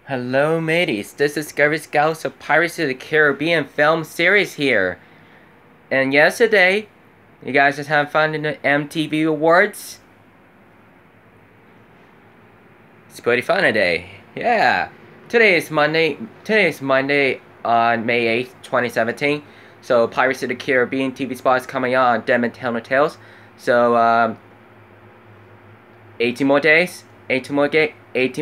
Hello mateys, this is Gary Scouts of Pirates of the Caribbean film series here. And yesterday, you guys just had fun in the MTV Awards? It's pretty fun today. Yeah. Today is Monday on May 8th, 2017. So Pirates of the Caribbean TV spot is coming on Dem and Tales. So 18 more days. 18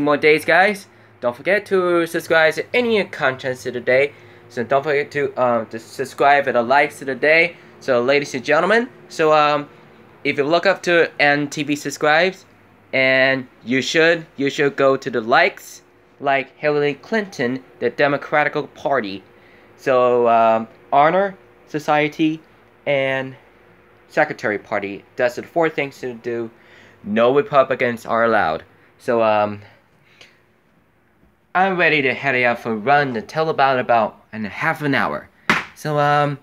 more days, guys. Don't forget to subscribe to any content today. So don't forget to subscribe and the likes today. So ladies and gentlemen, if you look up to MTV subscribes, and you should go to the likes, like Hillary Clinton, the Democratic Party. So honor, society, and Secretary Party. That's the four things to do. No Republicans are allowed. So I'm ready to head out for a run until about in half an hour. So I'm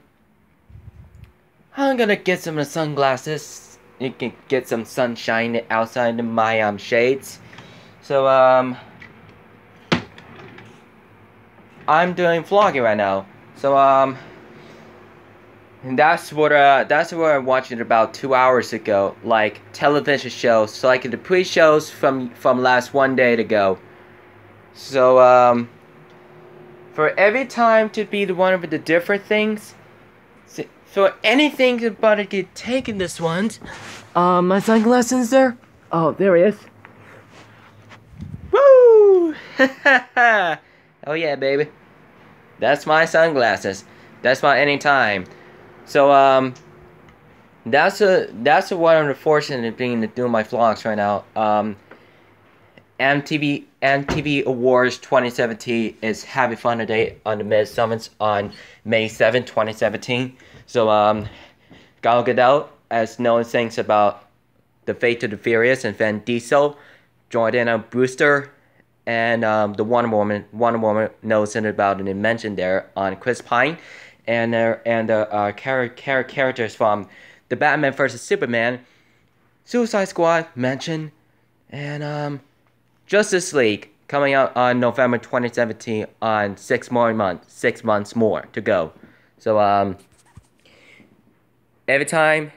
gonna get some sunglasses. You can get some sunshine outside in my shades. So I'm doing vlogging right now. So and that's what I watched about 2 hours ago, like television shows, so like the pre-shows from last one day ago. So for every time to be the one with the different things, so anything about to get taken this one's, my sunglasses there? Oh, there he is. Woo! Oh yeah, baby. That's my sunglasses. That's my anytime. So that's one of the fortunate being to do my vlogs right now. MTV Awards 2017 is having fun today on the Mid Summits on May 7, 2017. So Gal Gadot, as no one thinks about the Fate of the Furious, and Vin Diesel, Jordana Brewster, and the Wonder Woman knows about and mentioned there on Chris Pine, and characters from the Batman vs Superman, Suicide Squad mentioned, and Justice League coming out on November 2017 on 6 months more to go. So every time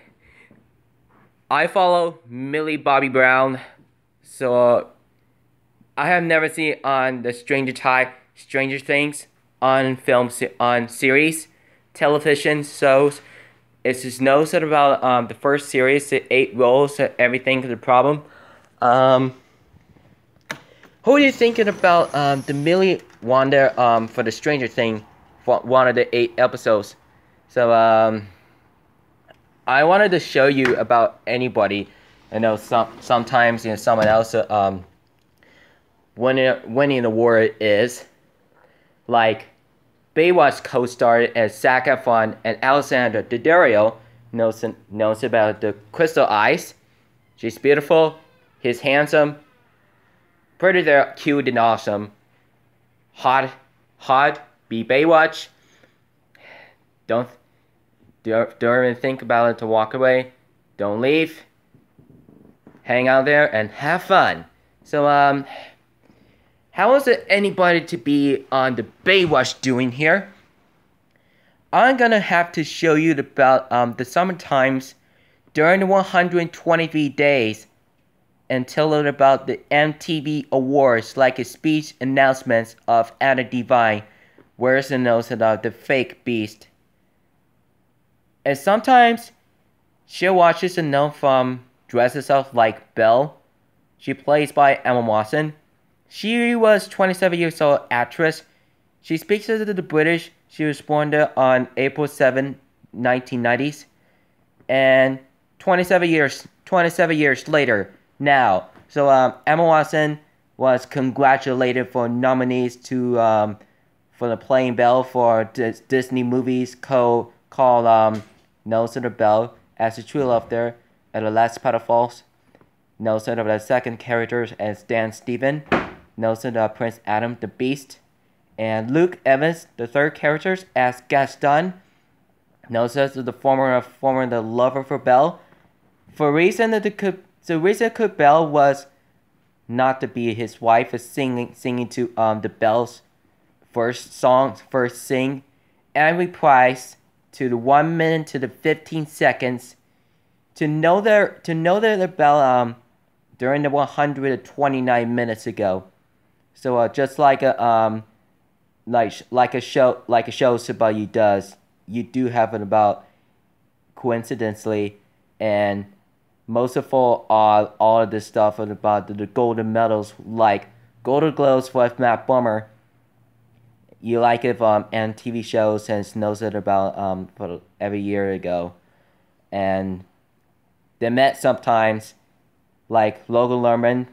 I follow Millie Bobby Brown, so I have never seen on the Stranger Things on on series, television shows. It's just knows about the first series, the 8 roles, everything to the problem. Who are you thinking about the Millie Wanda for the Stranger Thing for one of the 8 episodes? So I wanted to show you about anybody. I know sometimes someone else winning the award is like Baywatch co-star as Zac Efron and Alexandra Daddario knows about the crystal eyes. She's beautiful. He's handsome. Pretty there, cute and awesome. Hot. Be Baywatch. Don't even think about it to walk away. Don't leave. Hang out there and have fun. So how is it anybody to be on the Baywatch doing here? I'm gonna have to show you about the summer times during the 123 days until about the MTV Awards, like a speech announcements of Anna Devine, where's the nose about the fake beast. And sometimes she watches and known from dresses up like Belle. She plays by Emma Watson. She was 27 years old actress. She speaks to the British. She was born there on April 7, 1990s. And 27 years later now. So Emma Watson was congratulated for nominees to for the playing Belle for Disney movies called Nose of the Belle as the true love there at the last pedophiles. Nose of the second characters as Dan Stephen. Nose of Prince Adam the Beast. And Luke Evans, the third characters as Gaston. Nose of the former the lover for Belle. For reason that the reason Belle was not to be his wife, is singing to the Bells first sing, and reprise to the 1 minute to the 15 seconds to know that the bell during the 129 minutes ago. So just like a show somebody does, you do have it about coincidentally, and most of all of this stuff about the golden medals, like Golden Globes with Matt Bummer. You like it and TV shows and knows it about for every year ago, and they met sometimes, like Logan Lerman,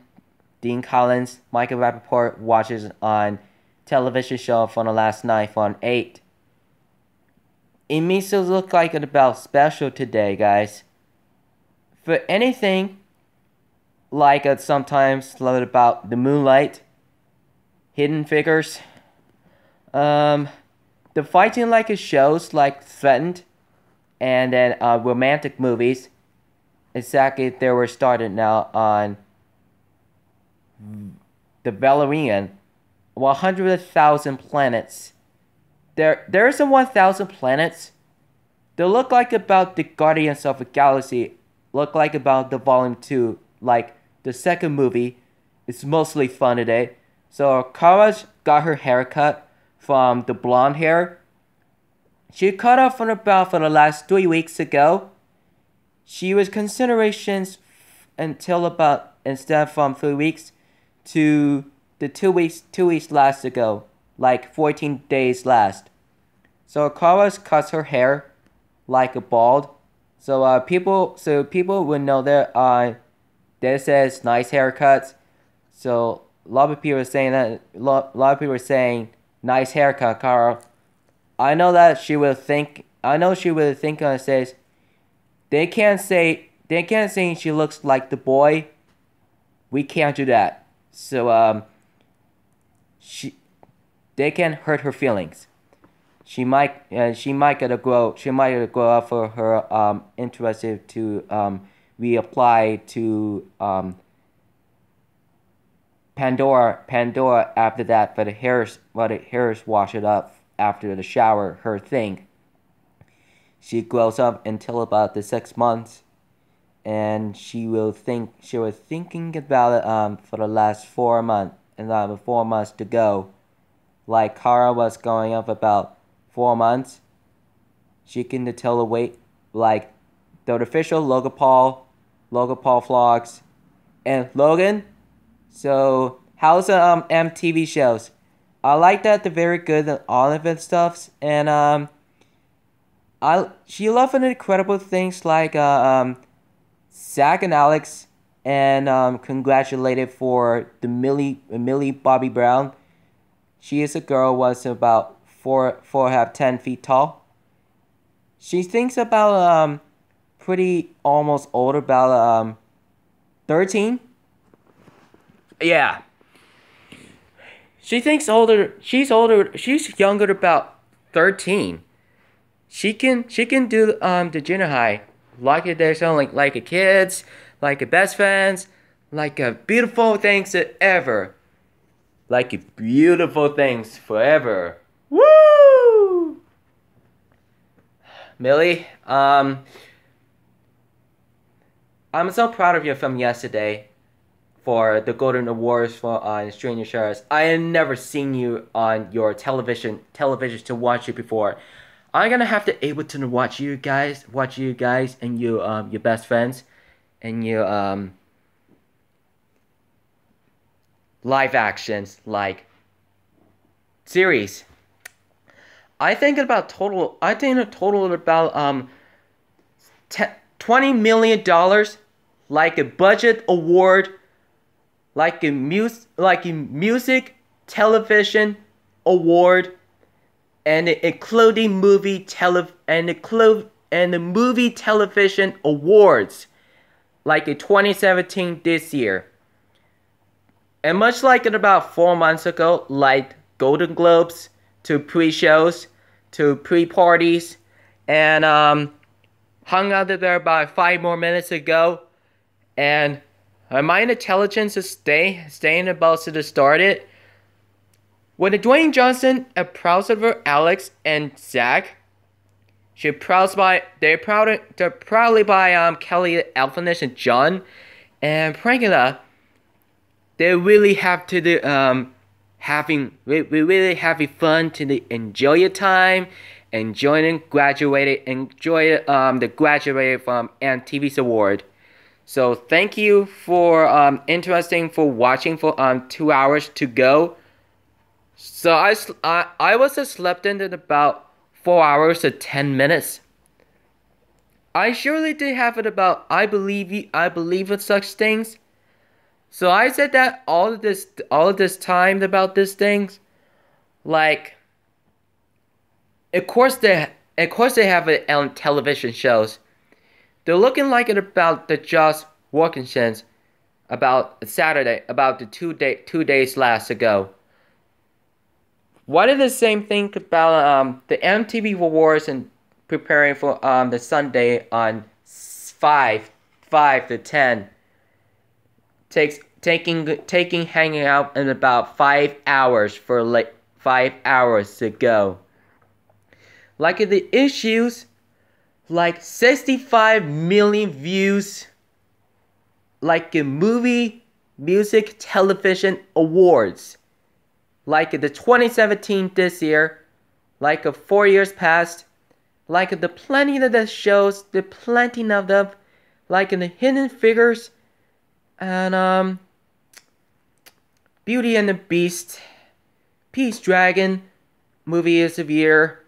Dean Collins, Michael Rappaport watches on television show from the last night on 8. It makes it look like it's about special today, guys. For anything, like sometimes about the Moonlight, Hidden Figures, the fighting like it shows like Threatened, and then romantic movies. Exactly, they were started now on the Valerian, 100,000 planets. There's a 1,000 planets. They look like about the Guardians of the Galaxy. Look like about the Volume 2. Like the second movie. It's mostly fun today. So Kara got her haircut from the blonde hair. She cut off from about for the last 3 weeks ago. She was considerations until about instead from 3 weeks to the 2 weeks last ago, like 14 days last. So Kara cuts her hair like a bald. So people would know that this says nice haircuts. So a lot of people are saying that a lot of people are saying nice haircut, Kara. I know that she will think. I know she will think and says they can't say she looks like the boy. We can't do that. So they can hurt her feelings. She might gotta grow up for her interested to reapply to Pandora after that for the hairs wash it up after the shower, her thing. She grows up until about the 6 months, and she was thinking about it for the last 4 months, and 4 months to go. Like Kara was going up about 4 months. She can tell the weight, like the official Logan Paul vlogs, and Logan. So how's the MTV shows? I like that they're very good at all of it stuffs, and she loved incredible things like Zach and Alex, and congratulated for the Millie Bobby Brown. She is a girl, was about 10 feet tall. She thinks about pretty almost old, about 13. Yeah. She thinks older. She's older. She's younger, about 13. She can do the junior high like they're sounding like a kids, like a best friends, like a beautiful things ever, like a beautiful things forever. Woo! Millie, I'm so proud of you from yesterday for the Golden Awards for Stranger Shores. I had never seen you on your television to watch you before. I'm gonna have to able to watch you guys and you your best friends and your live actions like series. I think a total about $20 million, like a budget award, like a music television award, and including the movie television awards, like in 2017 this year. And much like it about 4 months ago, like Golden Globes to pre-shows to pre-parties, and hung out there about 5 more minutes ago, and My intelligence is staying about to start it. When Dwayne Johnson approached over Alex and Zach, they're proudly by Kelly, Alphonse, and John, and Prankula. They really have to do we really having fun to enjoy your time, enjoy the graduated from Mtv Award. So thank you for watching for 2 hours to go. So I was slept in at about 4 hours and 10 minutes. I surely did have it about I believe in such things. So I said that all of this time about these things, like, of course they have it on television shows. They're looking like it about the Josh Wilkinsons about Saturday, about the 2 days last ago. What is the same thing about the MTV Awards and preparing for the Sunday on 5 to 10? Taking hanging out in about 5 hours for like 5 hours to go. Like the issues, like 65 million views. Like a movie, music, television awards. Like the 2017 this year, like 4 years past, like the plenty of the shows, the plenty of them, like in the Hidden Figures, and Beauty and the Beast, Peace Dragon, movies of the year,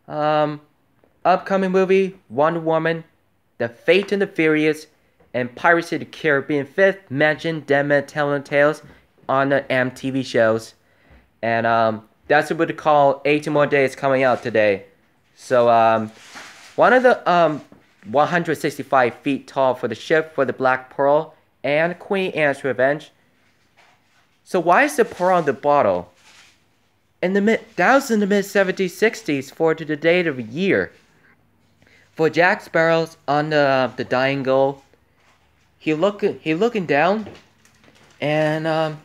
upcoming movie, Wonder Woman, The Fate and the Furious, and Pirates of the Caribbean 5th mentioned Dead Telling Tales on the MTV shows. And that's what we call 18 more days coming out today. So one of the 165 feet tall for the ship for the Black Pearl and Queen Anne's Revenge. So why is the pearl on the bottle? That was in the mid 1760s for to the date of the year. For Jack Sparrow's on the dying goal, he looking down, and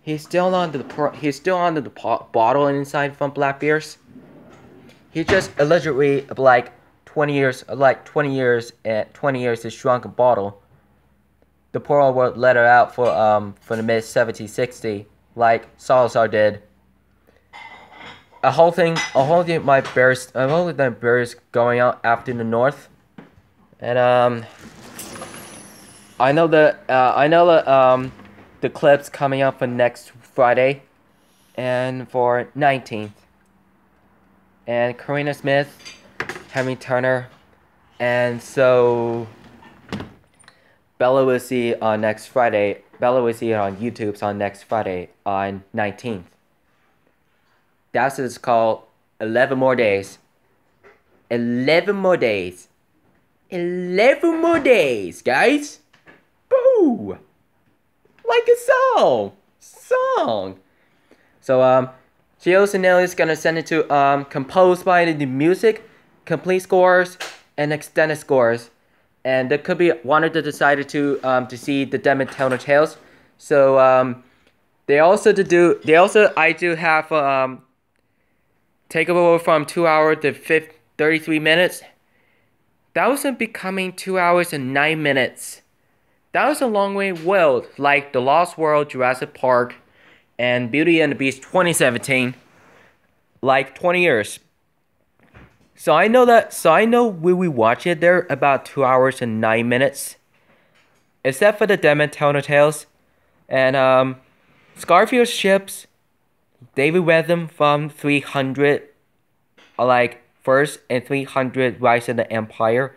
he's still under the bottle inside from Blackbeard's. He just allegedly like 20 years has shrunk a bottle. The pearl was let her out for the mid 1760, like Salazar did. A whole thing might bears going out after the North, and I know the clips coming up for next Friday, and for 19th, and Karina Smith, Henry Turner, and so Bella will see on next Friday. Bella will see it on YouTube on next Friday on 19th. That's what it's called. 11 more days. 11 more days. 11 more days, guys. Boo! Like a song. So Gio Sinelli is gonna send it to composed by the music, complete scores, and extended scores. And there could be one of the decided to see the Dead Telling Tales. So I do have take over from 2 hours to 33 minutes. That was becoming 2 hours and 9 minutes. That was a long way world, like The Lost World, Jurassic Park, and Beauty and the Beast 2017. Like 20 years. So I know when we watch it, they're about 2 hours and 9 minutes. Except for the Dead Telling Tales. And Scarfield ships David Wetham from 300, like first and 300 Rise of the Empire,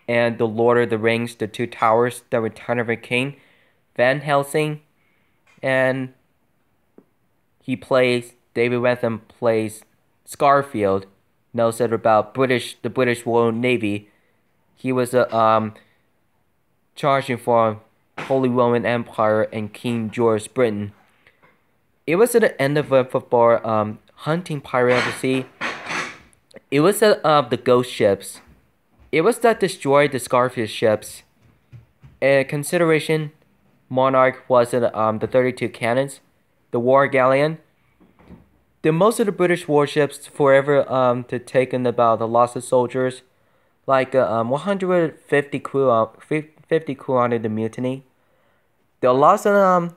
and The Lord of the Rings, The Two Towers, The Return of the King, Van Helsing, and David Wetham plays Scarfield, knows it about the British Royal Navy. He was charging for Holy Roman Empire and King George Britain. It was at the end of for hunting pirate of the sea. It was the ghost ships. It was that destroyed the Scarfield ships. Consideration monarch was the 32 cannons, the war galleon. The most of the British warships forever to taken about the loss of soldiers, like 150 50 crew under the mutiny. There are lots of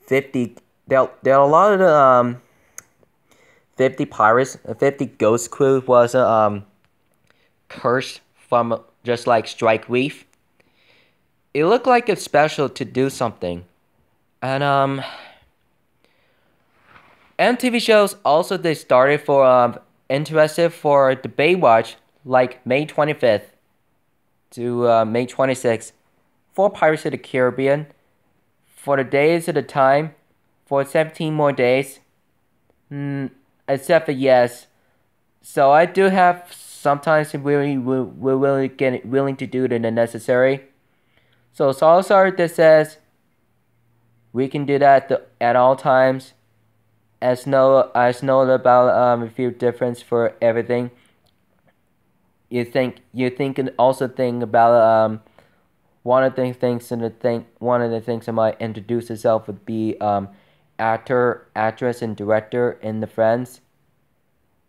50. There are a lot of the 50 pirates, 50 ghost crew was cursed from just like Strike Reef. It looked like it's special to do something, and MTV shows also they started for interested for the Baywatch like May 25th to May 26th for Pirates of the Caribbean for the days of the time for 17 more days. Except for yes. So I do have sometimes we're willing to do the necessary. So Salazar that says we can do that at all times. As know about a few difference for everything. You can also think about one of the things I might introduce itself would be actor, actress, and director in the Friends.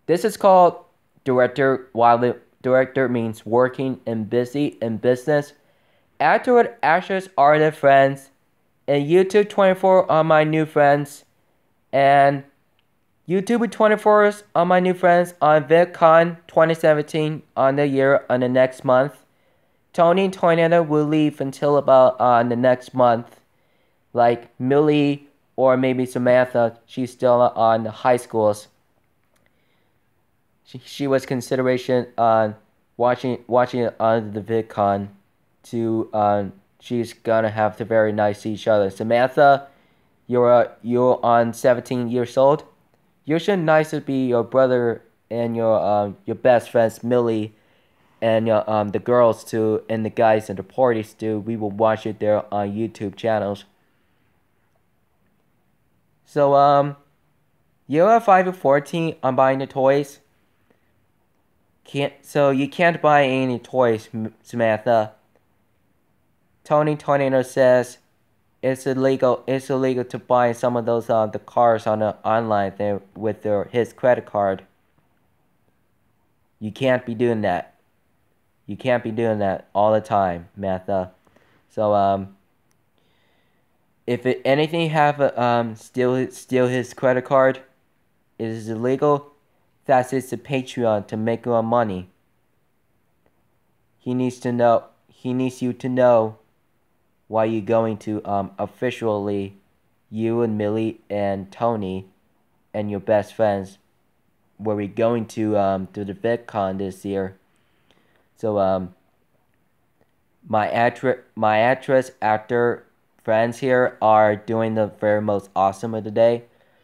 This is called director, while the director means working and busy in business. Actor and actress are the Friends, and YouTube 24 are my new friends, and YouTube 24 are my new friends on VidCon 2017 on the next month. Tony and Tornado will leave until about the next month. Like Millie or maybe Samantha, she's still on high schools. She was consideration on watching it on the VidCon to she's gonna have to very nice see each other. Samantha, you're on 17 years old. You should nice to be your brother and your best friends Millie and the girls too and the guys and the parties too. We will watch it there on YouTube channels. So you're 5 or 14 on buying the toys. You can't buy any toys, Samantha. Tony Tornado says it's illegal to buy some of those the cars on the online thing with his credit card. You can't be doing that. You can't be doing that all the time, Matha. So if anything have steal his credit card, it is illegal. That's it's a Patreon to make your money. He needs you to know why you're going to officially, you and Millie and Tony and your best friends where we're going to the VidCon this year. So my actress actor friends here are doing the very most awesome of the day.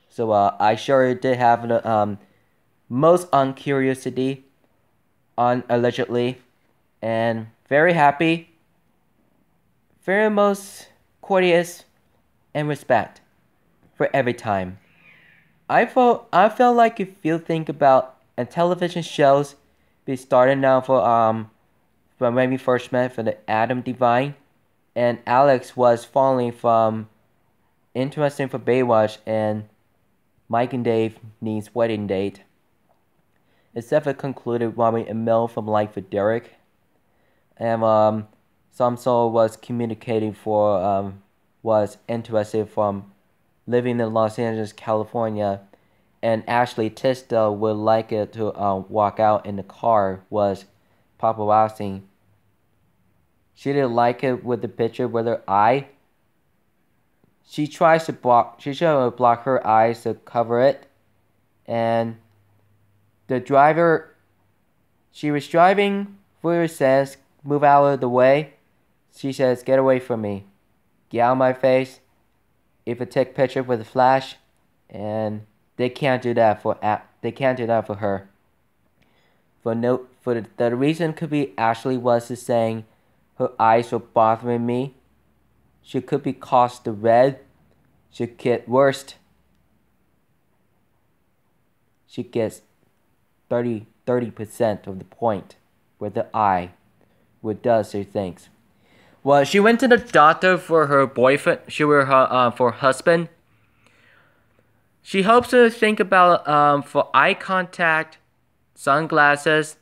So I sure did have the most on curiosity on allegedly and very happy, very most courteous and respect for every time. I felt like if you think about television shows be starting now for from when we first met for the Adam Devine and Alex was falling from interesting for Baywatch and Mike and Dave needs wedding date. Except for concluded Robin and Mel from Life with Derek. And Samsol was communicating for was interested from living in Los Angeles, California, and Ashley Tisdale would like it to walk out in the car was paparazzi. She didn't like it with the picture with her eye. She tried to block her eyes to cover it, and the driver, she was driving. Fuller says, "Move out of the way." She says, "Get away from me. Get out of my face." If I take picture with a flash, and they can't do that for her. The reason could be Ashley was just saying her eyes were bothering me. She could be caused the red. She get worst. She gets 30% of the point with the eye, what does her things. Well, she went to the doctor for her boyfriend. She were her for her husband. She hopes to think about for eye contact, sunglasses,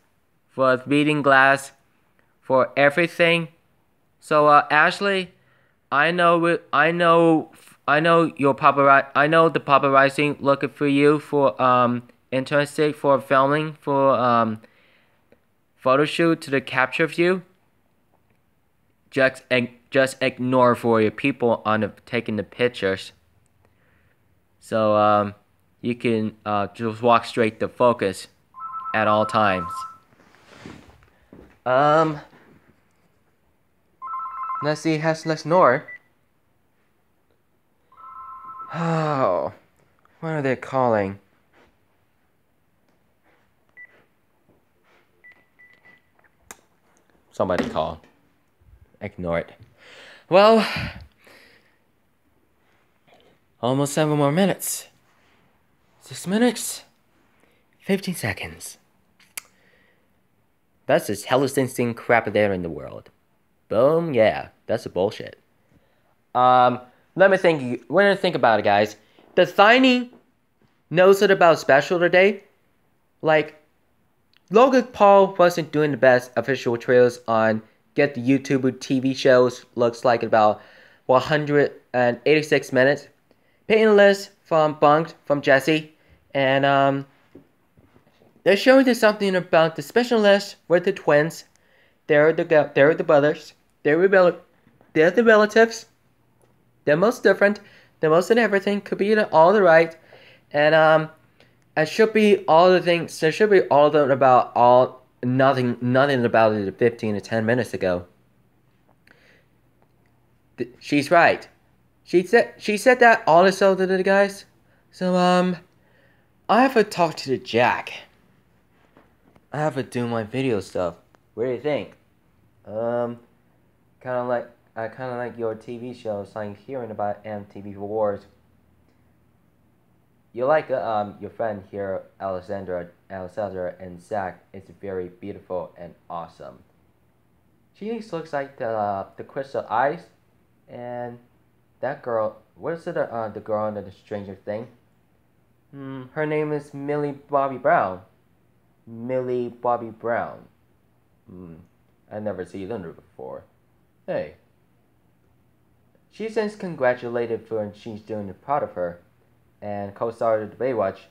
for reading glass, for everything. So Ashley, I know I know the paparazzi looking for you for interested for filming for photo shoot to the capture of you. Just ignore for your people on taking the pictures. So you can just walk straight to focus at all times. Let's see, let's ignore. Oh, what are they calling? Somebody call. Ignore it. Well, almost 7 more minutes. 6 minutes. 15 seconds. That's the hellest instinct crap there in the world. Boom, yeah, that's a bullshit. Let me think. When I think about it, guys, does Tiny knows it about special today? Like, Logan Paul wasn't doing the best official trailers on Get the YouTuber TV shows. Looks like about 186 minutes. Painless from Bunked from Jesse, and they're showing us something about the specialist with the twins. They're the brothers. They're the relatives. They're most different. They're most in everything. Could be all the right. And it should be all the things. There should be all of them about all nothing about it 15 to 10 minutes ago. She's right. She said that also to the guys. So I have to talk to the Jack. I have to do my video stuff. What do you think? I kind of like your TV shows. I'm hearing about Mtv Awards. You like your friend here, Alexandra and Zach. It's very beautiful and awesome. She looks like the crystal eyes, and that girl. What is it? The girl under the Stranger Thing. Her name is Millie Bobby Brown. Millie Bobby Brown. I never seen her before. Hey. She since congratulated for and she's doing proud of her, and co-starred the Baywatch.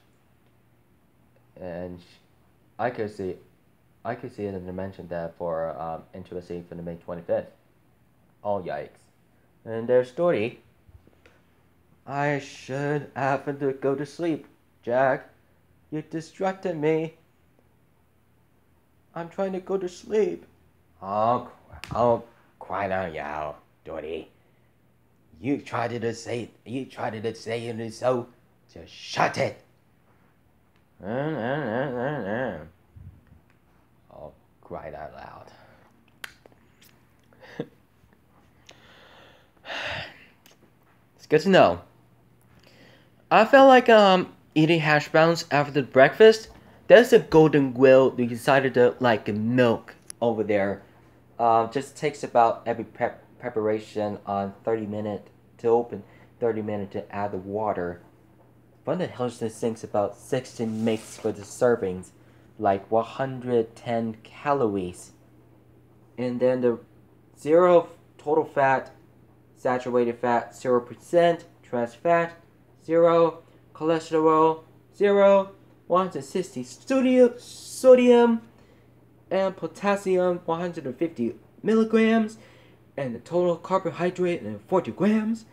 And I could see it and mention that for interesting for the May 25th. Oh yikes! And their story. I should have to go to sleep, Jack. You distracted me. I'm trying to go to sleep. Oh, quiet down, y'all, Dory. You tried to say it so just shut it. Oh, cry out loud. It's good to know. I felt like eating hash browns after breakfast. There's a golden grill we decided to like milk over there. Just takes about every preparation on 30 minutes to open, 30 minutes to add the water. One of the healthiest things about 16 mix for the servings, like 110 calories. And then the 0 total fat, saturated fat, 0% trans fat, 0 cholesterol, 0 160 sodium and potassium 150 milligrams, and the total carbohydrate and 40 grams,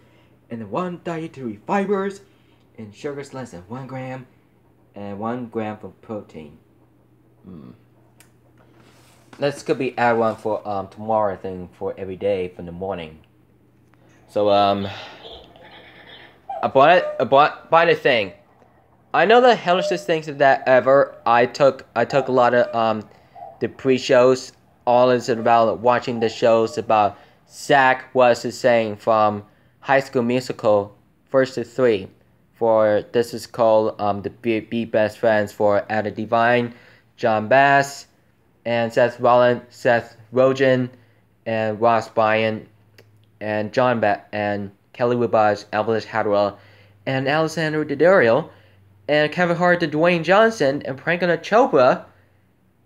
and the 1 dietary fibers, and sugars less than 1 gram, and 1 gram of protein. This could be add one for tomorrow thing for every day for the morning. So I bought the thing. I know the healthiest things that ever. I took a lot of the pre-shows. All is about watching the shows about Zach was saying from High School Musical 1st to 3. For this is called the Be Best Friends for Ada Divine, John Bass, and Seth Rogen, and Ross Bryan, and and Kelly Roubache, Elvis Hadwell, and Alexander Daddario, and Kevin Hart and Dwayne Johnson, and Priyanka Chopra.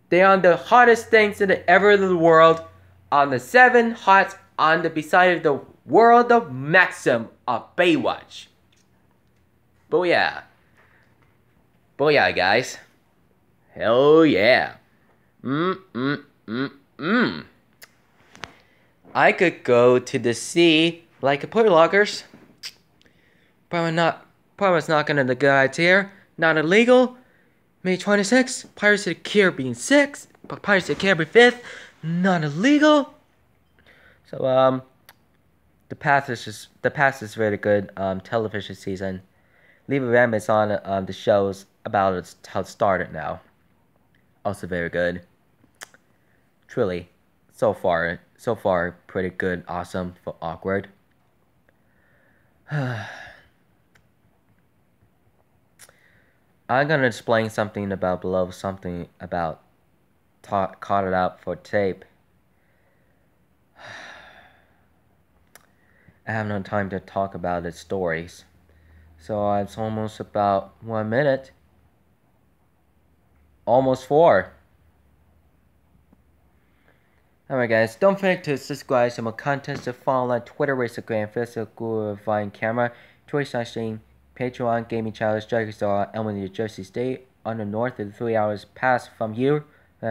They are the hottest things in the ever in the world, on the 7 hots on the beside of the world of Maxim of Baywatch. Booyah. Booyah, guys. Hell yeah. I could go to the sea like a put loggers. Probably not gonna the good idea. Not illegal. May 26th, Pirates of the Caribbean 6th, Pirates of the Caribbean 5th, not illegal. So the past is very good television season. Leave Ram is on the shows about how it started now. Also very good. Truly, so far pretty good, awesome for awkward. I'm gonna explain something about below, something about caught it up for tape. I have no time to talk about the stories. So it's almost about 1 minute. Almost 4. Alright guys, don't forget to subscribe to my content, to follow on Twitter, Instagram, Facebook, Google, Vine, Camera, Twitch/stream, Patreon, Gaming Challenge, Dragon's Elmwood, New Jersey State, on the north of 3 hours past from you,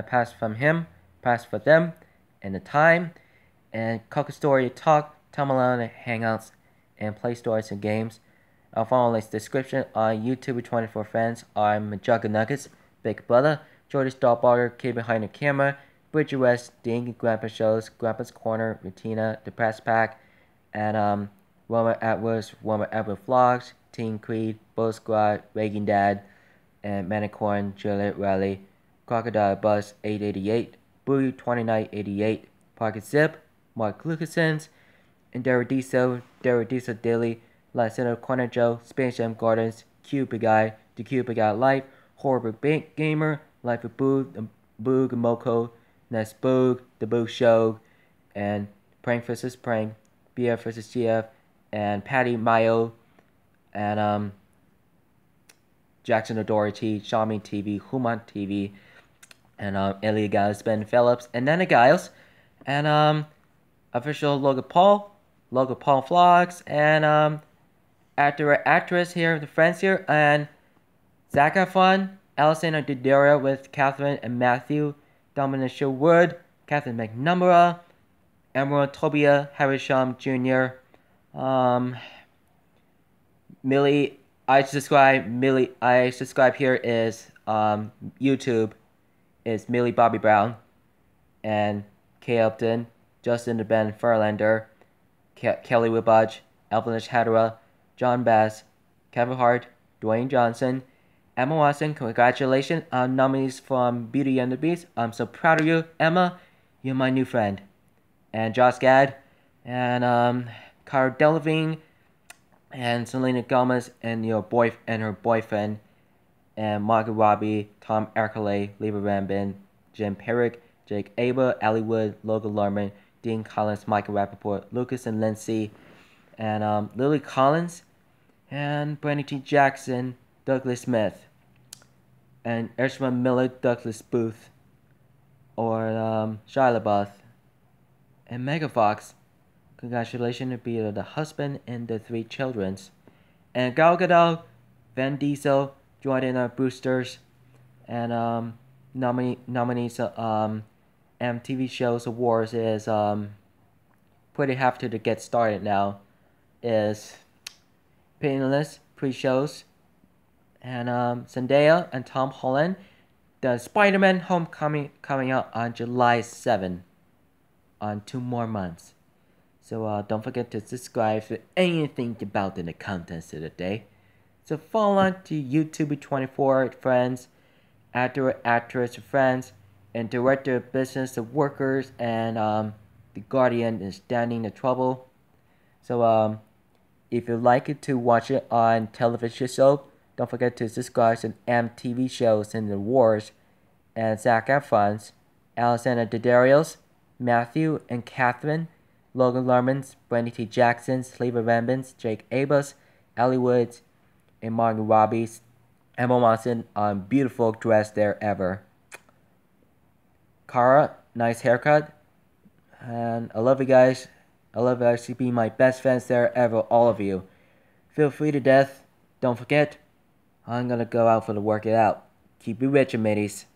past from him, past for them, and the time, and Coca Story Talk, Tom Malone, Hangouts, and Play Stores and Games. I'll follow links description on YouTube with 24 friends. I'm Jugga Nuggets, Big Brother, Jordy Starbarger, Kid Behind the Camera, Bridget West, Ding, Grandpa Shows, Grandpa's Corner, Rutina, The Press Pack, and Wilmer Atwood Vlogs, Teen Creed, Bull Squad, Reagan Dad, and Manicorn, Juliet Raleigh, Crocodile Bus 888, Boo 2988, Pocket Zip, Mark Lucasons, and Derradiso Daily, Lysander Corner Joe, Space Jam Gardens, Cupid Guy, The Cupid Guy Life, Horrible Bank Gamer, Life of Boo, The Boog Moko, Nest Boog, The Boog Show, and Prank vs. Prank, BF vs. GF, and Patty Mayo, and Jackson O'Doherty, Xiaomi TV, Human TV, and Elliot Giles, Ben Phillips, and Nana Giles, and official Logan Paul Vlogs, and actress here, the friends here, and Zac Efron, Alexander Daddario with Catherine and Matthew, Dominic Sherwood, Catherine McNamara, Emerald Tobia, Harry Shum Jr., Millie. I subscribe here is YouTube is Millie Bobby Brown, and Kay Upton, Justin the Ben Furlander, Kelly Roubache, Elvin Hadra, John Bass, Kevin Hart, Dwayne Johnson, Emma Watson. Congratulations on nominees from Beauty and the Beast. I'm so proud of you, Emma. You're my new friend. And Josh Gad, and Cara Delevingne, and Selena Gomez, and her boyfriend, and Margot Robbie, Tom Ercole, Leva Rambin, Jim Perrick, Jake Aber, Ali Wood, Logan Lerman, Dean Collins, Michael Rappaport, Lucas and Lindsay, and Lily Collins, and Brandy T. Jackson, Douglas Smith, and Ezra Miller, Douglas Booth, or Shia LaBeouf, and Megan Fox. Congratulations to be the husband and the 3 children. And Gal Gadot, Vin Diesel, Jordan Brewsters, and nominees MTV Shows Awards is pretty hefty to get started now. Is Painless pre-shows, and Zendaya and Tom Holland, the Spider-Man Homecoming coming out on July 7, on 2 more months. So don't forget to subscribe for anything about the contents of the day. So follow on to YouTube 24 friends, actor, actress, friends, and director of business of workers, and the Guardian is standing the trouble. So if you like it to watch it on television show, don't forget to subscribe to MTV Shows and the Wars, and Zac Efron's, Alexander Daddario's, Matthew and Catherine, Logan Lermans, Brandy T. Jackson, Sleva Rambins, Jake Abus, Ellie Woods, and Martin Robbins. Emma Watson on beautiful dress there ever. Kara, nice haircut. And I love you guys. I love you guys. You be my best friends there ever, all of you. Feel free to death. Don't forget, I'm gonna go out for the workout. Keep it rich, mateys.